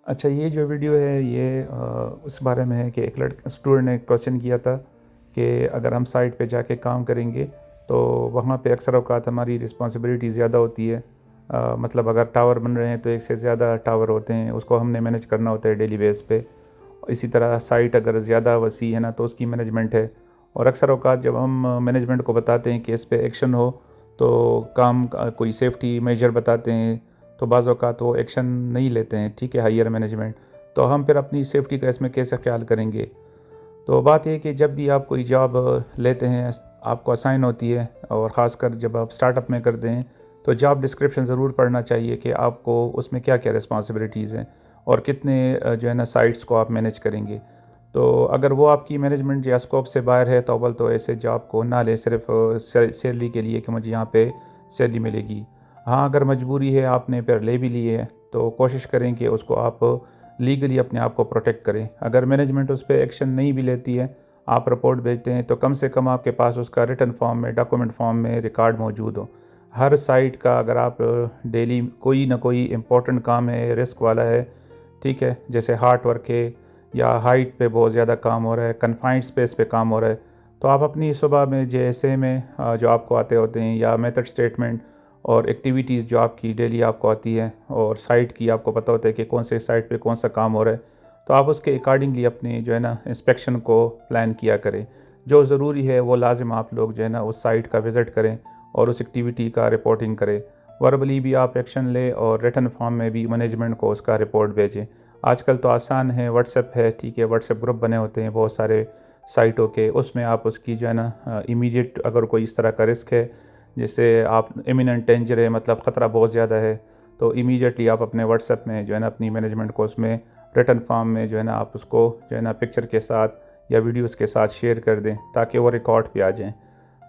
अच्छा, ये जो वीडियो है ये उस बारे में है कि एक स्टूडेंट ने क्वेश्चन किया था कि अगर हम साइट पे जाके काम करेंगे तो वहाँ पे अक्सर औक़ात हमारी रिस्पॉन्सिबिलिटी ज़्यादा होती है। मतलब अगर टावर बन रहे हैं तो एक से ज़्यादा टावर होते हैं, उसको हमने मैनेज करना होता है डेली बेस पे। इसी तरह साइट अगर ज़्यादा वसी है ना तो उसकी मैनेजमेंट है। और अक्सर औक़ात जब हम मैनेजमेंट को बताते हैं कि इस पे एक्शन हो, तो काम का कोई सेफ्टी मेजर बताते हैं, तो बाज़ औक़ात वो एक्शन नहीं लेते हैं, ठीक है, हायर मैनेजमेंट। तो हम फिर अपनी सेफ्टी का इसमें कैसे ख़्याल करेंगे? तो बात ये है कि जब भी आप कोई जॉब लेते हैं, आपको असाइन होती है, और ख़ासकर जब आप स्टार्टअप में करते हैं, तो जॉब डिस्क्रिप्शन ज़रूर पढ़ना चाहिए कि आपको उसमें क्या-क्या रिस्पॉन्सिबिलिटीज़ हैं और कितने जो है ना साइट्स को आप मैनेज करेंगे। तो अगर वो आपकी मैनेजमेंट या स्कोप से बाहर है तो अव्वल तो ऐसे जॉब को ना लें सिर्फ़ सैलरी के लिए कि मुझे यहाँ पे सैलरी मिलेगी। हाँ, अगर मजबूरी है, आपने फिर ले भी ली है, तो कोशिश करें कि उसको आप लीगली अपने आप को प्रोटेक्ट करें। अगर मैनेजमेंट उस पे एक्शन नहीं भी लेती है, आप रिपोर्ट भेजते हैं, तो कम से कम आपके पास उसका रिटन फॉर्म में, डॉक्यूमेंट फॉर्म में रिकॉर्ड मौजूद हो। हर साइट का अगर आप डेली कोई ना कोई इम्पोर्टेंट काम है, रिस्क वाला है, ठीक है, जैसे हार्ड वर्क है या हाइट पे बहुत ज़्यादा काम हो रहा है, कन्फाइंड स्पेस पे काम हो रहा है, तो आप अपनी सुबह में जेएसए में जो आपको आते होते हैं, या मेथड स्टेटमेंट और एक्टिविटीज़ जो आपकी डेली आपको आती है, और साइट की आपको पता होता है कि कौन से साइट पे कौन सा काम हो रहा है, तो आप उसके अकॉर्डिंगली अपनी जो है ना इंस्पेक्शन को प्लान किया करें। जो ज़रूरी है वो लाजिम आप लोग जो है ना उस साइट का विज़िट करें और उस एक्टिविटी का रिपोर्टिंग करें। वर्बली भी आप एक्शन लें और रिटन फॉर्म में भी मैनेजमेंट को उसका रिपोर्ट भेजें। आजकल तो आसान है, व्हाट्सएप है, ठीक है, व्हाट्सएप ग्रुप बने होते हैं बहुत सारे साइटों के, उसमें आप उसकी जो है ना इमीडिएट अगर कोई इस तरह का रिस्क है, जैसे आप इमिनेंट डेंजर है, मतलब ख़तरा बहुत ज़्यादा है, तो इमीडिएटली आप अपने व्हाट्सएप में जो है ना अपनी मैनेजमेंट को उसमें रिटन फॉर्म में जो है ना आप उसको जो है ना पिक्चर के साथ या वीडियोस के साथ शेयर कर दें, ताकि वो रिकॉर्ड पे आ जाएँ।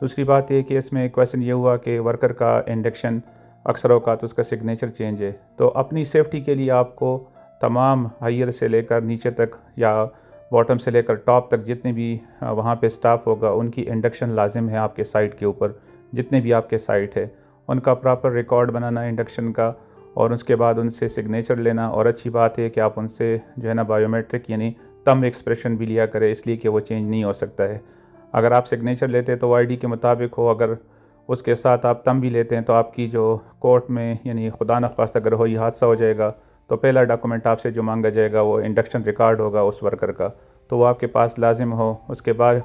दूसरी बात ये कि इसमें क्वेश्चन ये हुआ कि वर्कर का इंडक्शन अक्सर औक़ात उसका सिग्नेचर चेंज है, तो अपनी सेफ्टी के लिए आपको तमाम हायर से लेकर नीचे तक या बॉटम से लेकर टॉप तक जितने भी वहाँ पे स्टाफ होगा, उनकी इंडक्शन लाजिम है आपके साइट के ऊपर। जितने भी आपके साइट है, उनका प्रॉपर रिकॉर्ड बनाना इंडक्शन का, और उसके बाद उनसे सिग्नेचर लेना। और अच्छी बात है कि आप उनसे जो है ना बायोमेट्रिक यानी थंब एक्सप्रेशन भी लिया करें, इसलिए कि वो चेंज नहीं हो सकता है। अगर आप सिग्नेचर लेते हैं तो वो आईडी के मुताबिक हो, अगर उसके साथ आप थंब भी लेते हैं तो आपकी जो कोर्ट में यानी खुदा न ख़ास्ता अगर कोई हादसा हो जाएगा, तो पहला डॉक्यूमेंट आपसे जो मांगा जाएगा वो इंडक्शन रिकॉर्ड होगा उस वर्कर का, तो वो आपके पास लाजिम हो। उसके बाद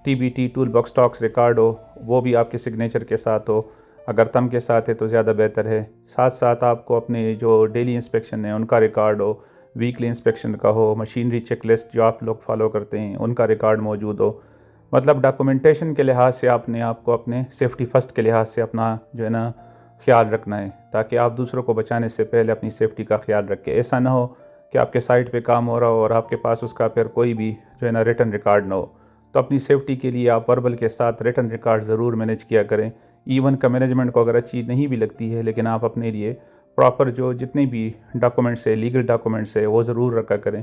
TBT tool box talks record हो, वो भी आपके सिग्नेचर के साथ हो। अगर थंब के साथ है तो ज़्यादा बेहतर है। साथ साथ आपको अपने जो डेली इंस्पेक्शन है उनका रिकॉर्ड हो, वीकली इंस्पेक्शन का हो, मशीनरी चेकलिस्ट जो आप लोग फॉलो करते हैं उनका रिकॉर्ड मौजूद हो। मतलब डॉक्यूमेंटेशन के लिहाज से आपने आपको अपने सेफ्टी फ़र्स्ट के लिहाज से अपना जो है ना ख्याल रखना है, ताकि आप दूसरों को बचाने से पहले अपनी सेफ्टी का ख्याल रखें। ऐसा ना हो कि आपके साइट पे काम हो रहा हो और आपके पास उसका फिर कोई भी जो है ना रिटन रिकॉर्ड ना हो। तो अपनी सेफ्टी के लिए आप वर्बल के साथ रिटन रिकॉर्ड ज़रूर मैनेज किया करें। इवन का मैनेजमेंट को अगर अच्छी नहीं भी लगती है, लेकिन आप अपने लिए प्रॉपर जो जितने भी डॉक्यूमेंट्स है, लीगल डॉक्यूमेंट्स है, वो ज़रूर रखा करें,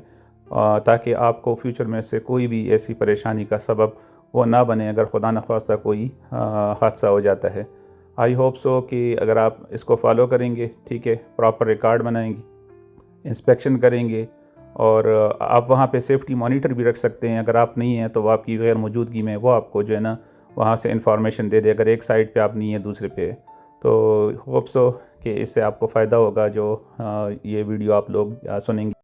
ताकि आपको फ्यूचर में से कोई भी ऐसी परेशानी का सबब वो ना बने अगर खुदा न ख्वास्ता कोई हादसा हो जाता है। आई होप सो कि अगर आप इसको फॉलो करेंगे, ठीक है, प्रॉपर रिकॉर्ड बनाएंगे, इंस्पेक्शन करेंगे, और आप वहाँ पे सेफ्टी मॉनिटर भी रख सकते हैं। अगर आप नहीं हैं तो वो आपकी गैर मौजूदगी में वो आपको जो है ना वहाँ से इंफॉर्मेशन दे दे, अगर एक साइड पे आप नहीं है दूसरे पे है। तो होप सो कि इससे आपको फ़ायदा होगा जो ये वीडियो आप लोग सुनेंगे।